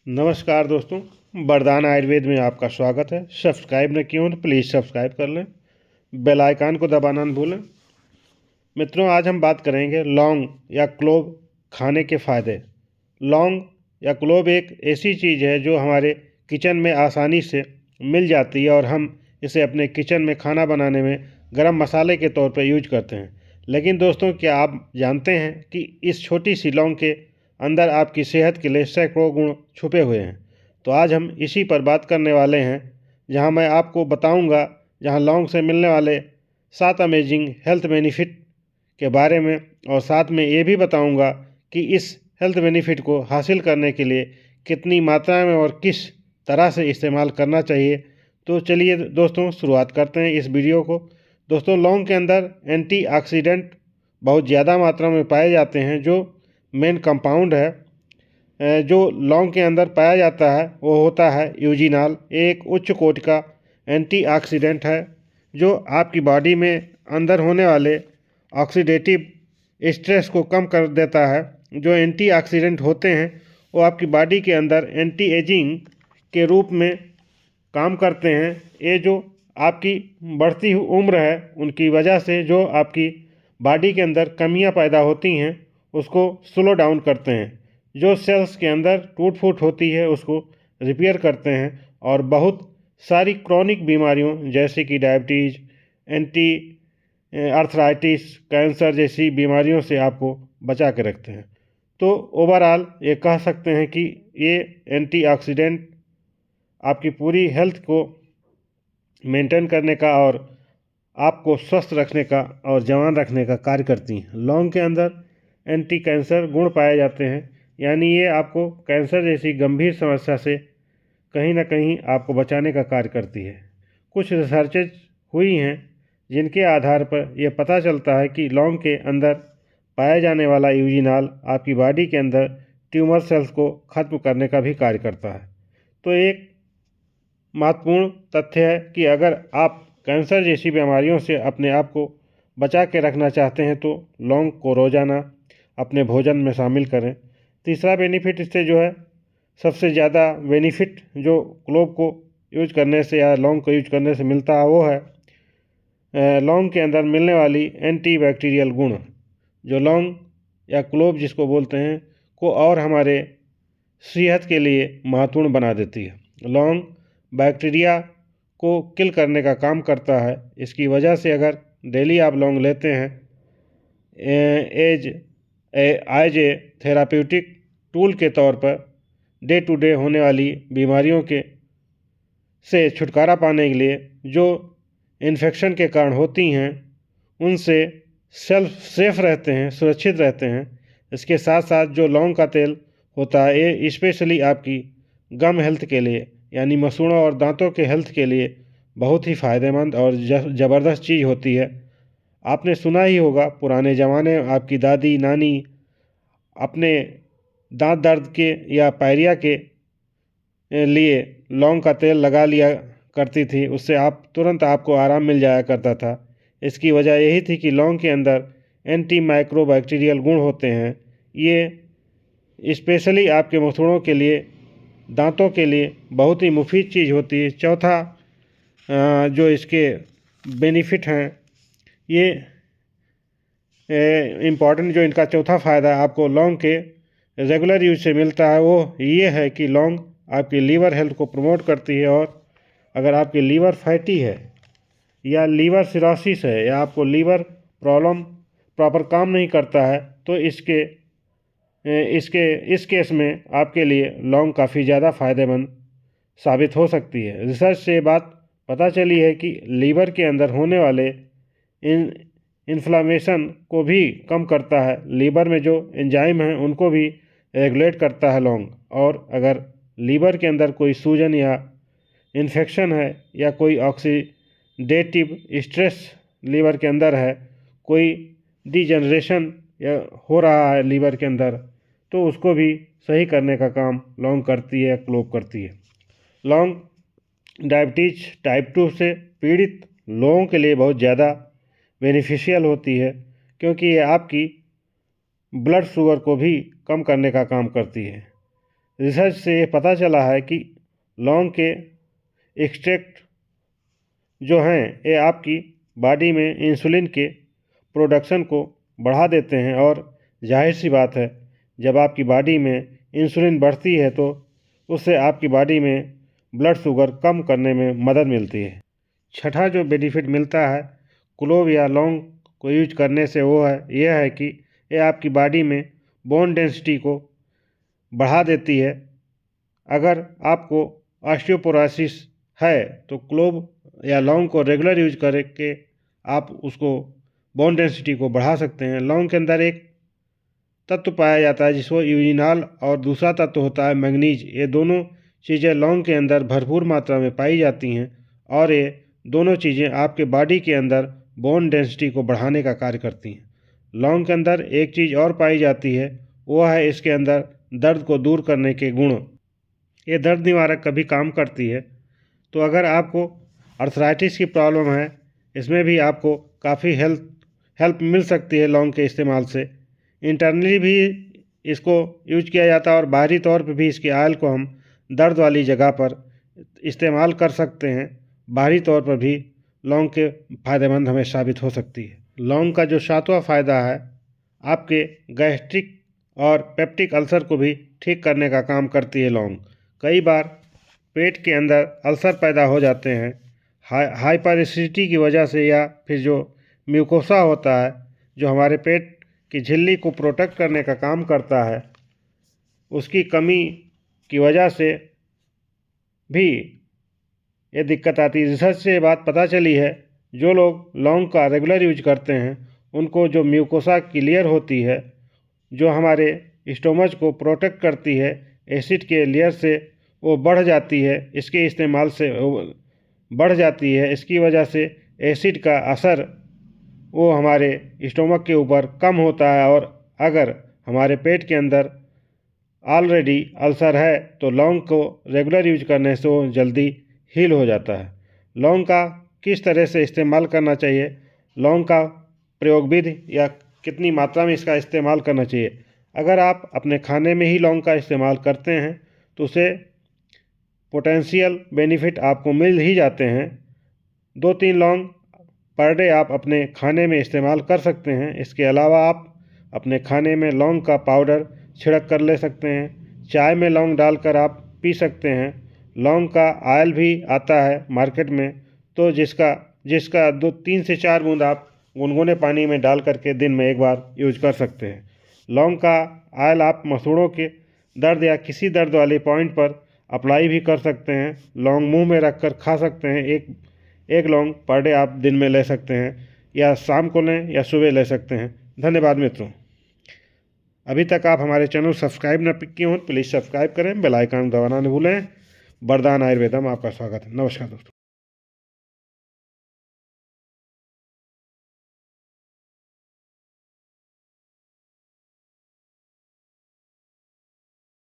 नमस्कार दोस्तों, वरदान आयुर्वेद में आपका स्वागत है। सब्सक्राइब न किया हो तो प्लीज़ सब्सक्राइब कर लें, बेल आइकन को दबाना न भूलें। मित्रों, आज हम बात करेंगे लौंग या क्लोव खाने के फ़ायदे। लौंग या क्लोव एक ऐसी चीज़ है जो हमारे किचन में आसानी से मिल जाती है और हम इसे अपने किचन में खाना बनाने में गरम मसाले के तौर पर यूज करते हैं। लेकिन दोस्तों, क्या आप जानते हैं कि इस छोटी सी लौंग के अंदर आपकी सेहत के लिए सैकड़ों गुण छुपे हुए हैं। तो आज हम इसी पर बात करने वाले हैं, जहां मैं आपको बताऊंगा जहां लौंग से मिलने वाले 7 अमेजिंग हेल्थ बेनिफिट के बारे में, और साथ में ये भी बताऊंगा कि इस हेल्थ बेनिफिट को हासिल करने के लिए कितनी मात्रा में और किस तरह से इस्तेमाल करना चाहिए। तो चलिए दोस्तों, शुरुआत करते हैं इस वीडियो को। दोस्तों, लौंग के अंदर एंटीऑक्सीडेंट बहुत ज़्यादा मात्रा में पाए जाते हैं। जो मेन कंपाउंड है जो लौंग के अंदर पाया जाता है वो होता है यूजिनॉल। एक उच्च कोटि का एंटीऑक्सीडेंट है जो आपकी बॉडी में अंदर होने वाले ऑक्सीडेटिव स्ट्रेस को कम कर देता है। जो एंटीऑक्सीडेंट होते हैं वो आपकी बॉडी के अंदर एंटी एजिंग के रूप में काम करते हैं। ये जो आपकी बढ़ती हुई उम्र है उनकी वजह से जो आपकी बॉडी के अंदर कमियां पैदा होती हैं उसको स्लो डाउन करते हैं। जो सेल्स के अंदर टूट फूट होती है उसको रिपेयर करते हैं और बहुत सारी क्रॉनिक बीमारियों जैसे कि डायबिटीज़, एंटी आर्थराइटिस, कैंसर जैसी बीमारियों से आपको बचा के रखते हैं। तो ओवरऑल ये कह सकते हैं कि ये एंटीऑक्सीडेंट आपकी पूरी हेल्थ को मेंटेन करने का और आपको स्वस्थ रखने का और जवान रखने का कार्य करती हैं। लौंग के अंदर एंटी कैंसर गुण पाए जाते हैं, यानी ये आपको कैंसर जैसी गंभीर समस्या से कहीं ना कहीं आपको बचाने का कार्य करती है। कुछ रिसर्चेज हुई हैं जिनके आधार पर यह पता चलता है कि लौंग के अंदर पाया जाने वाला यूजिनॉल आपकी बॉडी के अंदर ट्यूमर सेल्स को खत्म करने का भी कार्य करता है। तो एक महत्वपूर्ण तथ्य है कि अगर आप कैंसर जैसी बीमारियों से अपने आप को बचा के रखना चाहते हैं तो लौंग को रोज़ाना अपने भोजन में शामिल करें। तीसरा बेनिफिट इससे जो है, सबसे ज़्यादा बेनिफिट जो क्लोव को यूज करने से या लौंग को यूज करने से मिलता है वो है लौंग के अंदर मिलने वाली एंटीबैक्टीरियल गुण। जो लौंग या क्लोव जिसको बोलते हैं को और हमारे सेहत के लिए महत्वपूर्ण बना देती है। लौंग बैक्टीरिया को किल करने का काम करता है। इसकी वजह से अगर डेली आप लौंग लेते हैं एज ए थेराप्यूटिक टूल के तौर पर डे टू डे होने वाली बीमारियों के से छुटकारा पाने के लिए जो इन्फेक्शन के कारण होती हैं उनसे सेफ रहते हैं, सुरक्षित रहते हैं। इसके साथ साथ जो लौंग का तेल होता है ये स्पेशली आपकी गम हेल्थ के लिए यानी मसूड़ों और दांतों के हेल्थ के लिए बहुत ही फ़ायदेमंद और ज़बरदस्त चीज़ होती है। आपने सुना ही होगा, पुराने ज़माने में आपकी दादी नानी अपने दांत दर्द के या पायरिया के लिए लौंग का तेल लगा लिया करती थी। उससे तुरंत आपको आराम मिल जाया करता था। इसकी वजह यही थी कि लौंग के अंदर एंटी माइक्रोबैक्टीरियल गुण होते हैं। ये स्पेशली आपके मसूड़ों के लिए, दांतों के लिए बहुत ही मुफीद चीज़ होती है। चौथा जो इसके बेनिफिट हैं, ये इम्पॉर्टेंट जो इनका चौथा फ़ायदा आपको लौंग के रेगुलर यूज से मिलता है वो ये है कि लौंग आपकी लीवर हेल्थ को प्रमोट करती है। और अगर आपकी लीवर फैटी है या लीवर सिरोसिस है या आपको लीवर प्रॉब्लम प्रॉपर काम नहीं करता है तो इस केस में आपके लिए लौंग काफ़ी ज़्यादा फ़ायदेमंद साबित हो सकती है। रिसर्च से बात पता चली है कि लीवर के अंदर होने वाले इन्फ्लामेशन को भी कम करता है। लीवर में जो एंजाइम हैं उनको भी रेगुलेट करता है लौंग। और अगर लीवर के अंदर कोई सूजन या इन्फेक्शन है या कोई ऑक्सीडेटिव स्ट्रेस लीवर के अंदर है, कोई डिजनरेशन या हो रहा है लीवर के अंदर, तो उसको भी सही करने का काम लौंग करती है, क्लोव करती है। लौंग डायबिटीज टाइप 2 से पीड़ित लोगों के लिए बहुत ज़्यादा बेनिफिशियल होती है, क्योंकि ये आपकी ब्लड शुगर को भी कम करने का काम करती है। रिसर्च से ये पता चला है कि लौंग के एक्सट्रैक्ट जो हैं ये आपकी बॉडी में इंसुलिन के प्रोडक्शन को बढ़ा देते हैं, और जाहिर सी बात है जब आपकी बॉडी में इंसुलिन बढ़ती है तो उससे आपकी बॉडी में ब्लड शुगर कम करने में मदद मिलती है। छठा जो बेनिफिट मिलता है क्लोव या लौंग को यूज करने से वो है यह है कि ये आपकी बॉडी में बोन डेंसिटी को बढ़ा देती है। अगर आपको ऑस्टियोपोरोसिस है तो क्लोव या लौंग को रेगुलर यूज करके आप उसको बोन डेंसिटी को बढ़ा सकते हैं। लौंग के अंदर एक तत्व पाया जाता है जिसको यूजिनॉल, और दूसरा तत्व होता है मैग्नीज। ये दोनों चीज़ें लौंग के अंदर भरपूर मात्रा में पाई जाती हैं, और ये दोनों चीज़ें आपके बॉडी के अंदर बोन डेंसिटी को बढ़ाने का कार्य करती हैं। लौंग के अंदर एक चीज़ और पाई जाती है, वो है इसके अंदर दर्द को दूर करने के गुण। ये दर्द निवारक का भी काम करती है। तो अगर आपको अर्थराइटिस की प्रॉब्लम है, इसमें भी आपको काफ़ी हेल्प मिल सकती है लौंग के इस्तेमाल से। इंटरनली भी इसको यूज किया जाता है और बाहरी तौर पे भी इसके ऑयल को हम दर्द वाली जगह पर इस्तेमाल कर सकते हैं। बाहरी तौर पर भी लौंग के फ़ायदेमंद हमें साबित हो सकती है। लौंग का जो सातवां फ़ायदा है, आपके गैस्ट्रिक और पेप्टिक अल्सर को भी ठीक करने का काम करती है लौंग। कई बार पेट के अंदर अल्सर पैदा हो जाते हैं हाइपर एसिडिटी की वजह से, या फिर जो म्यूकोसा होता है जो हमारे पेट की झिल्ली को प्रोटेक्ट करने का काम करता है, उसकी कमी की वजह से भी ये दिक्कत आती है। रिसर्च से ये बात पता चली है, जो लोग लौंग का रेगुलर यूज करते हैं उनको जो म्यूकोसा क्लियर होती है, जो हमारे स्टोमच को प्रोटेक्ट करती है एसिड के लेयर से, वो बढ़ जाती है। इसके इस्तेमाल से बढ़ जाती है। इसकी वजह से एसिड का असर वो हमारे स्टोमक के ऊपर कम होता है, और अगर हमारे पेट के अंदर ऑलरेडी अल्सर है तो लौंग को रेगुलर यूज करने से वो जल्दी हील हो जाता है। लौंग का किस तरह से इस्तेमाल करना चाहिए, लौंग का प्रयोग विधि या कितनी मात्रा में इसका इस्तेमाल करना चाहिए। अगर आप अपने खाने में ही लौंग का इस्तेमाल करते हैं तो उसे पोटेंशियल बेनिफिट आपको मिल ही जाते हैं। 2-3 लौंग पर डे आप अपने खाने में इस्तेमाल कर सकते हैं। इसके अलावा आप अपने खाने में लौंग का पाउडर छिड़क कर ले सकते हैं। चाय में लौंग डालकर आप पी सकते हैं। लौंग का ऑयल भी आता है मार्केट में, तो जिसका 3 से 4 बूंद आप गुनगुने पानी में डाल करके दिन में एक बार यूज कर सकते हैं। लौंग का ऑयल आप मसूड़ों के दर्द या किसी दर्द वाले पॉइंट पर अप्लाई भी कर सकते हैं। लौंग मुंह में रख कर खा सकते हैं। एक लौंग पर डे आप दिन में ले सकते हैं, या शाम को लें या सुबह ले सकते हैं। धन्यवाद मित्रों। अभी तक आप हमारे चैनल सब्सक्राइब न किए हो तो प्लीज़ सब्सक्राइब करें, बेल आइकन दबाना न भूलें। वरदान आयुर्वेदम आपका स्वागत है। नमस्कार दोस्तों।